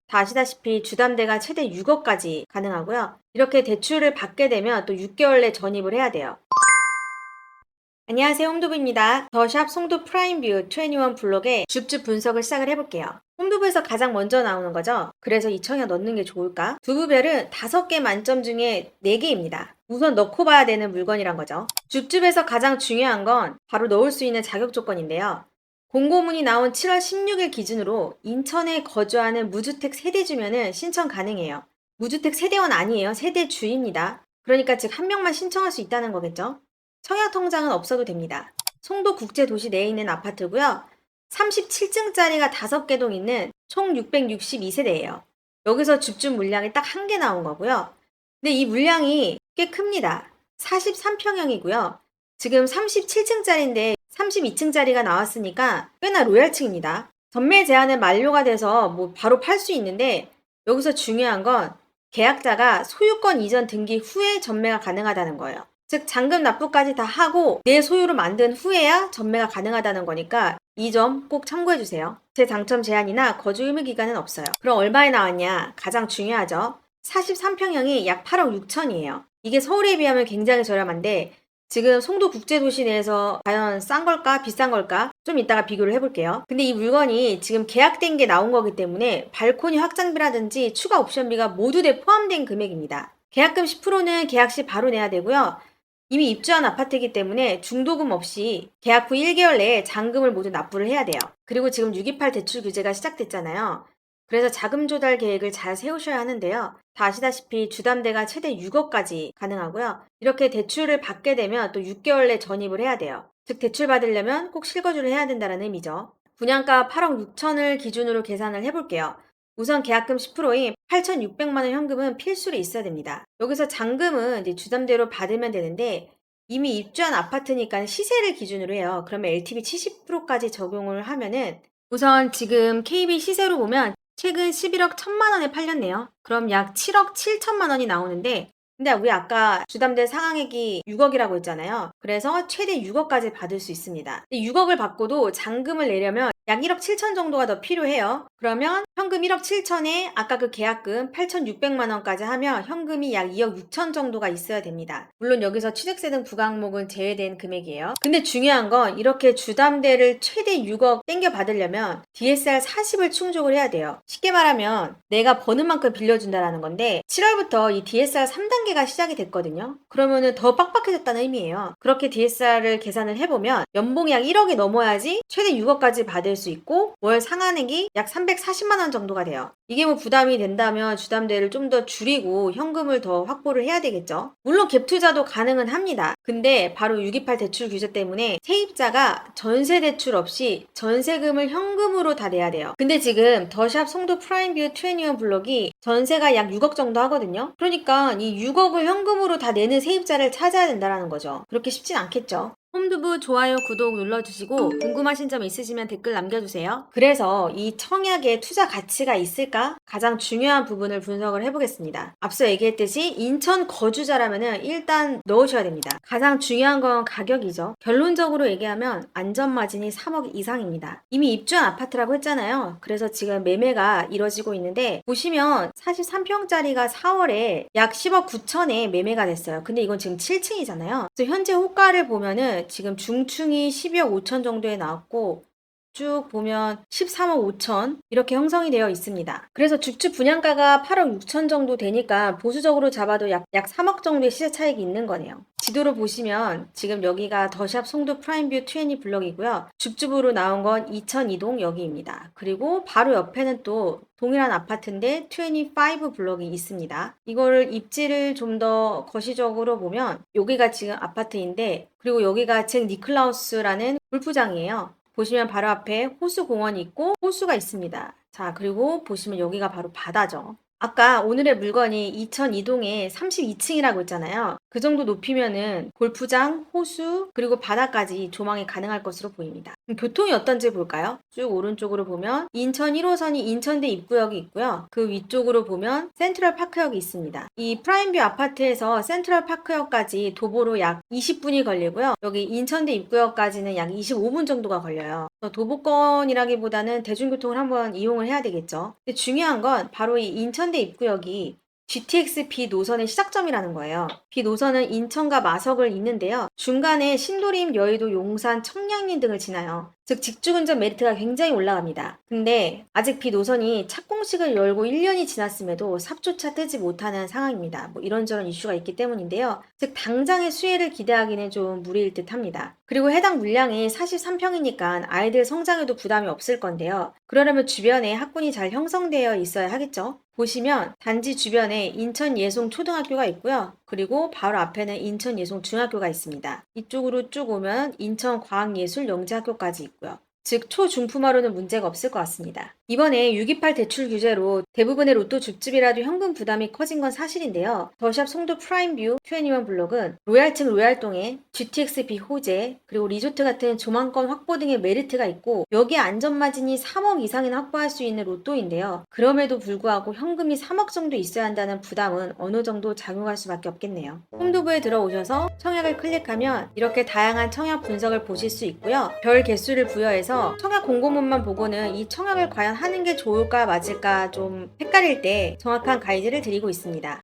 다 아시다시피 주담대가 최대 6억까지 가능하고요. 이렇게 대출을 받게 되면 또 6개월 내 전입을 해야 돼요. 안녕하세요, 홈두부입니다. 더샵 송도 프라임뷰 21 블록의 줍줍 분석을 시작을 해볼게요. 홈두부에서 가장 먼저 나오는 거죠. 그래서 이 청약 넣는 게 좋을까? 두부별은 5개 만점 중에 4개입니다. 우선 넣고 봐야 되는 물건이란 거죠. 줍줍에서 가장 중요한 건 바로 넣을 수 있는 자격 조건인데요. 공고문이 나온 7월 16일 기준으로 인천에 거주하는 무주택 세대주면은 신청 가능해요. 무주택 세대원 아니에요. 세대주입니다. 그러니까 즉 한 명만 신청할 수 있다는 거겠죠. 청약 통장은 없어도 됩니다. 송도 국제도시 내에 있는 아파트고요. 37층짜리가 5개 동 있는 총 662세대예요. 여기서 줍줍 물량이 딱 한 개 나온 거고요. 근데 이 물량이 꽤 큽니다. 43평형이고요. 지금 37층짜리인데 32층짜리가 나왔으니까 꽤나 로얄층입니다. 전매 제한은 만료가 돼서 뭐 바로 팔 수 있는데 여기서 중요한 건 계약자가 소유권 이전 등기 후에 전매가 가능하다는 거예요. 즉 잔금 납부까지 다 하고 내 소유로 만든 후에야 전매가 가능하다는 거니까 이 점 꼭 참고해 주세요. 재당첨 제한이나 거주 의무 기간은 없어요. 그럼 얼마에 나왔냐? 가장 중요하죠. 43평형이 약 8억 6천이에요. 이게 서울에 비하면 굉장히 저렴한데 지금 송도 국제도시 내에서 과연 싼 걸까 비싼 걸까 좀 이따가 비교를 해볼게요. 근데 이 물건이 지금 계약된 게 나온 거기 때문에 발코니 확장비라든지 추가 옵션비가 모두 다 포함된 금액입니다. 계약금 10%는 계약 시 바로 내야 되고요. 이미 입주한 아파트이기 때문에 중도금 없이 계약 후 1개월 내에 잔금을 모두 납부를 해야 돼요. 그리고 지금 628 대출 규제가 시작됐잖아요. 그래서 자금 조달 계획을 잘 세우셔야 하는데요. 다 아시다시피 주담대가 최대 6억까지 가능하고요. 이렇게 대출을 받게 되면 또 6개월 내 전입을 해야 돼요. 즉 대출 받으려면 꼭 실거주를 해야 된다는 의미죠. 분양가 8억 6천을 기준으로 계산을 해볼게요. 우선 계약금 10%인 8,600만 원 현금은 필수로 있어야 됩니다. 여기서 잔금은 이제 주담대로 받으면 되는데 이미 입주한 아파트니까 시세를 기준으로 해요. 그러면 LTV 70%까지 적용을 하면은 우선 지금 KB 시세로 보면 최근 11억 1천만 원에 팔렸네요. 그럼 약 7억 7천만 원이 나오는데 근데 우리 아까 주담대 상한액이 6억이라고 했잖아요. 그래서 최대 6억까지 받을 수 있습니다. 6억을 받고도 잔금을 내려면 약 1억 7천 정도가 더 필요해요. 그러면 현금 1억 7천에 아까 그 계약금 8,600만 원까지 하면 현금이 약 2억 6천 정도가 있어야 됩니다. 물론 여기서 취득세 등 부과항목은 제외된 금액이에요. 근데 중요한 건 이렇게 주담대를 최대 6억 땡겨 받으려면 DSR 40을 충족을 해야 돼요. 쉽게 말하면 내가 버는 만큼 빌려준다는 건데 7월부터 이 DSR 3단계가 시작이 됐거든요. 그러면은 더 빡빡해졌다는 의미예요. 그렇게 DSR을 계산을 해보면 연봉이 약 1억이 넘어야지 최대 6억까지 받을 수 있고 월 상한액이 약 340만 원 정도가 돼요. 이게 뭐 부담이 된다면 주담대를 좀 더 줄이고 현금을 더 확보를 해야 되겠죠. 물론 갭 투자도 가능은 합니다. 근데 바로 628 대출 규제 때문에 세입자가 전세 대출 없이 전세금을 현금으로 다 내야 돼요. 근데 지금 더샵 송도 프라임뷰 21 블록이 전세가 약 6억 정도 하거든요. 그러니까 이 6억을 현금으로 다 내는 세입자를 찾아야 된다는 거죠. 그렇게 쉽진 않겠죠. 홈두부 좋아요, 구독 눌러주시고 궁금하신 점 있으시면 댓글 남겨주세요. 그래서 이 청약에 투자 가치가 있을까? 가장 중요한 부분을 분석을 해보겠습니다. 앞서 얘기했듯이 인천 거주자라면 일단 넣으셔야 됩니다. 가장 중요한 건 가격이죠. 결론적으로 얘기하면 안전마진이 3억 이상입니다. 이미 입주한 아파트라고 했잖아요. 그래서 지금 매매가 이뤄지고 있는데 보시면 43평짜리가 4월에 약 10억 9천에 매매가 됐어요. 근데 이건 지금 7층이잖아요. 그래서 현재 호가를 보면은 지금 중층이 12억 5천 정도에 나왔고 쭉 보면 13억 5천 이렇게 형성이 되어 있습니다. 그래서 줍줍 분양가가 8억 6천 정도 되니까 보수적으로 잡아도 약 3억 정도의 시세 차익이 있는 거네요. 지도로 보시면 지금 여기가 더샵 송도 프라임뷰 20 블럭이고요. 줍줍으로 나온 건 2002동 여기입니다. 그리고 바로 옆에는 또 동일한 아파트인데 25 블럭이 있습니다. 이거를 입지를 좀 더 거시적으로 보면 여기가 지금 아파트인데 그리고 여기가 잭 니클라우스라는 골프장이에요. 보시면 바로 앞에 호수공원이 있고 호수가 있습니다. 자, 그리고 보시면 여기가 바로 바다죠. 아까 오늘의 물건이 2002동에 32층이라고 했잖아요. 그 정도 높이면은 골프장, 호수, 그리고 바다까지 조망이 가능할 것으로 보입니다. 그럼 교통이 어떤지 볼까요? 쭉 오른쪽으로 보면 인천 1호선이 인천대 입구역이 있고요. 그 위쪽으로 보면 센트럴 파크역이 있습니다. 이 프라임뷰 아파트에서 센트럴 파크역까지 도보로 약 20분이 걸리고요. 여기 인천대 입구역까지는 약 25분 정도가 걸려요. 도보권이라기보다는 대중교통을 한번 이용을 해야 되겠죠. 근데 중요한 건 바로 이 인천대 입구역이 GTX B 노선의 시작점이라는 거예요. B 노선은 인천과 마석을 잇는데요. 중간에 신도림, 여의도, 용산, 청량리 등을 지나요. 즉 직주운전 메리트가 굉장히 올라갑니다. 근데 아직 B 노선이 착공식을 열고 1년이 지났음에도 삽조차 뜨지 못하는 상황입니다. 뭐 이런저런 이슈가 있기 때문인데요. 즉 당장의 수혜를 기대하기는 좀 무리일 듯 합니다. 그리고 해당 물량이 43평이니까 아이들 성장에도 부담이 없을 건데요. 그러려면 주변에 학군이 잘 형성되어 있어야 하겠죠. 보시면 단지 주변에 인천 예송 초등학교가 있고요. 그리고 바로 앞에는 인천 예송 중학교가 있습니다. 이쪽으로 쭉 오면 인천 과학예술 영재학교까지 있고요. 즉 초중품화로는 문제가 없을 것 같습니다. 이번에 628 대출 규제로 대부분의 로또 줍줍이라도 현금 부담이 커진 건 사실인데요. 더샵 송도 프라임뷰 21 블록은 로얄층 로얄동에 GTX-B 호재 그리고 리조트 같은 조망권 확보 등의 메리트가 있고 여기에 안전마진이 3억 이상이나 확보할 수 있는 로또인데요. 그럼에도 불구하고 현금이 3억 정도 있어야 한다는 부담은 어느 정도 작용할 수밖에 없겠네요. 홈도부에 들어오셔서 청약을 클릭하면 이렇게 다양한 청약 분석을 보실 수 있고요. 별 개수를 부여해서 청약 공고문만 보고는 이 청약을 과연 하는 게 좋을까 맞을까 좀 헷갈릴 때 정확한 가이드를 드리고 있습니다.